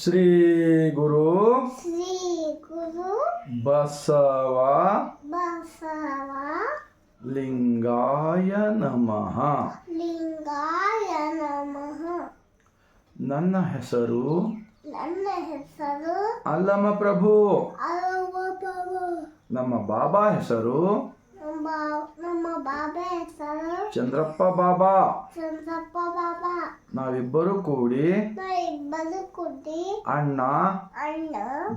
ಶ್ರೀ ಗುರು ಬಸವ ಲಿಂಗಾಯ ನಮಃ. ನನ್ನ ಹೆಸರು ಅಲ್ಲಮ ಪ್ರಭು. ನಮ್ಮ ಬಾಬಾ ಹೆಸರು ಚಂದ್ರಪ್ಪ ಬಾಬಾ. ನಾವಿಬ್ಬರು ಕೂಡಿ ಅಣ್ಣ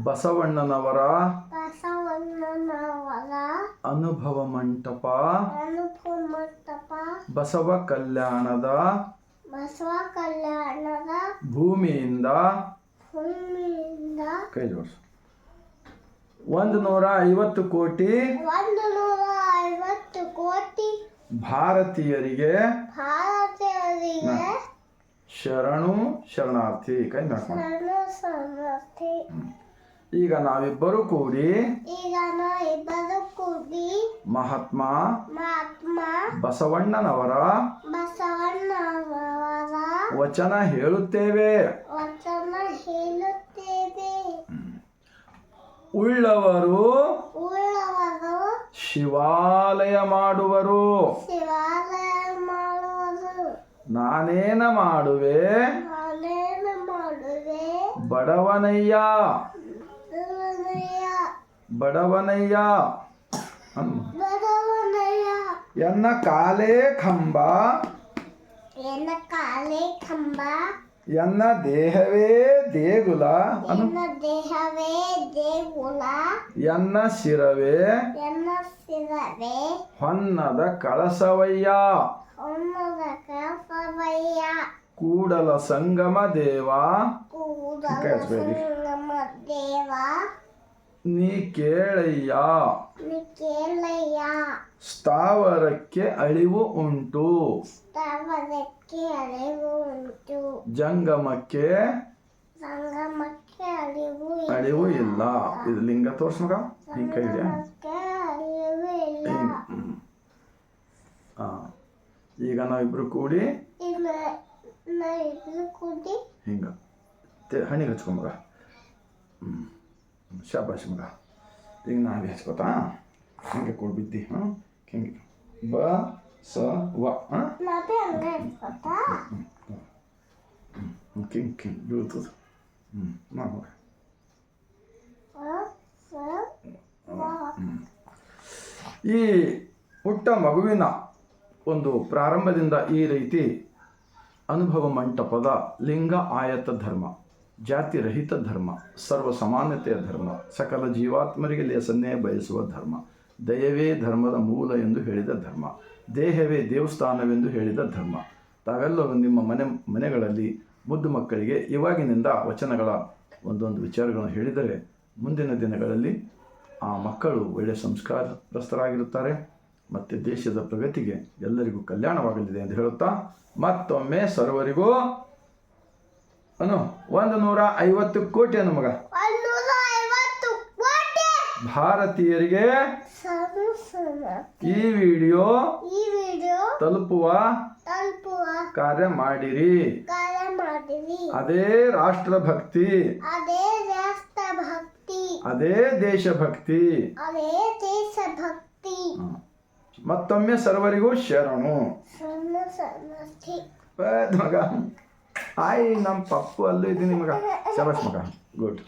ಬಸವಣ್ಣನವರ ಅನುಭವ ಮಂಟಪ ಬಸವ ಕಲ್ಯಾಣದ ಭೂಮಿಯಿಂದ ಕೈ ಜೋಡಿಸು 150 ಕೋಟಿ ಭಾರತೀಯರಿಗೆ ಶರಣು ಶರಣಾರ್ಥಿ. ಕೈ ಮಾಡ್ಕೊಂಡು ಈಗ ನಾವಿಬ್ಬರು ಕೂಡಿ ಮಹಾತ್ಮ ಬಸವಣ್ಣನವರ ವಚನ ಹೇಳುತ್ತೇವೆ. ಉಳ್ಳವರು ಶಿವಾಲಯ ಮಾಡುವರು. ನಾನೇನ ಮಾಡುವೆ ಬಡವನಯ್ಯ ಬಡವನಯ್ಯ ಎನ್ನ ಕಾಲೇ ಕಂಬ ಎನ್ನ ದೇಹವೇ ದೇಗುಲ ಎನ್ನ ಶಿರವೇ ಹೊನ್ನದ ಕಳಸವಯ್ಯ ಕೂಡಲ ಸಂಗಮ ದೇವ ನೀ ಕೇಳಯ್ಯ. ಸ್ಥಾವರಕ್ಕೆ ಅಳಿವು ಉಂಟು ಜಂಗಮಕ್ಕೆ ಅಳಿವು ಇಲ್ಲ. ಇದು ಲಿಂಗ ತೋರ್ಸ್ಮಗ ಹಿಂಗ ಕೈ ಹಿಡಿಯ. ಈಗ ನಾವಿಬ್ರು ಕೂಡಿ ಹಿಂಗ ಹಣಿಗೆ ಹಚ್ಕೊಂಬಗ. ಶಾಬಾಷ್ ಮಗ. ಈಗ ನಾವೇ ಹಚ್ಕೋತಾ ಹಿಂಗೆ ಕೊಡ್ಬಿದ್ದಿ. ಹಿಂಗೆ ಬ ಸ ವ ಕಿಂಗ್ ಕಿಂಗ್ ಬೀಳ್ತದ. ಮಗ ಈ ಪುಟ್ಟ ಮಗುವಿನ ಒಂದು ಪ್ರಾರಂಭದಿಂದ ಈ ರೀತಿ ಅನುಭವ ಮಂಟಪದ ಲಿಂಗ ಆಯತ ಧರ್ಮ, ಜಾತಿ ರಹಿತ ಧರ್ಮ, ಸರ್ವ ಸಮಾನತೆಯ ಧರ್ಮ, ಸಕಲ ಜೀವಾತ್ಮರಿಗೆ ಲೇಸನ್ನೇ ಬಯಸುವ ಧರ್ಮ, ದಯವೇ ಧರ್ಮದ ಮೂಲ ಎಂದು ಹೇಳಿದ ಧರ್ಮ, ದೇಹವೇ ದೇವಸ್ಥಾನವೆಂದು ಹೇಳಿದ ಧರ್ಮ. ತಾವೆಲ್ಲರೂ ನಿಮ್ಮ ಮನೆಗಳಲ್ಲಿ ಮುದ್ದು ಮಕ್ಕಳಿಗೆ ಇವಾಗಿನಿಂದ ವಚನಗಳ ಒಂದೊಂದು ವಿಚಾರಗಳನ್ನು ಹೇಳಿದರೆ ಮುಂದಿನ ದಿನಗಳಲ್ಲಿ ಆ ಮಕ್ಕಳು ಒಳ್ಳೆಯ ಸಂಸ್ಕಾರಸ್ಥರಾಗಿರುತ್ತಾರೆ ಮತ್ತು ದೇಶದ ಪ್ರಗತಿಗೆ ಎಲ್ಲರಿಗೂ ಕಲ್ಯಾಣವಾಗಲಿದೆ ಎಂದು ಹೇಳುತ್ತಾ ಮತ್ತೊಮ್ಮೆ ಸರ್ವರಿಗೂ 150 ಕೋಟಿ ಅನ್ನು ಮಗ ಭಾರತೀಯರಿಗೆ ಈ ವಿಡಿಯೋ ತಲುಪುವ ಕಾರ್ಯ ಮಾಡಿರಿ. ಅದೇ ರಾಷ್ಟ್ರಭಕ್ತಿ, ಅದೇ ದೇಶಭಕ್ತಿ. ಮತ್ತೊಮ್ಮೆ ಸರ್ವರಿಗೂ ಶರಣು. ಮಗ ಆಯ್ ನಮ್ಮ ಪಪ್ಪು ಅಲ್ಲೂ ಇದ್ದೀನಿ ಮಗ. ಶಬಾಷ್ ಮಗ, ಗುಡ್.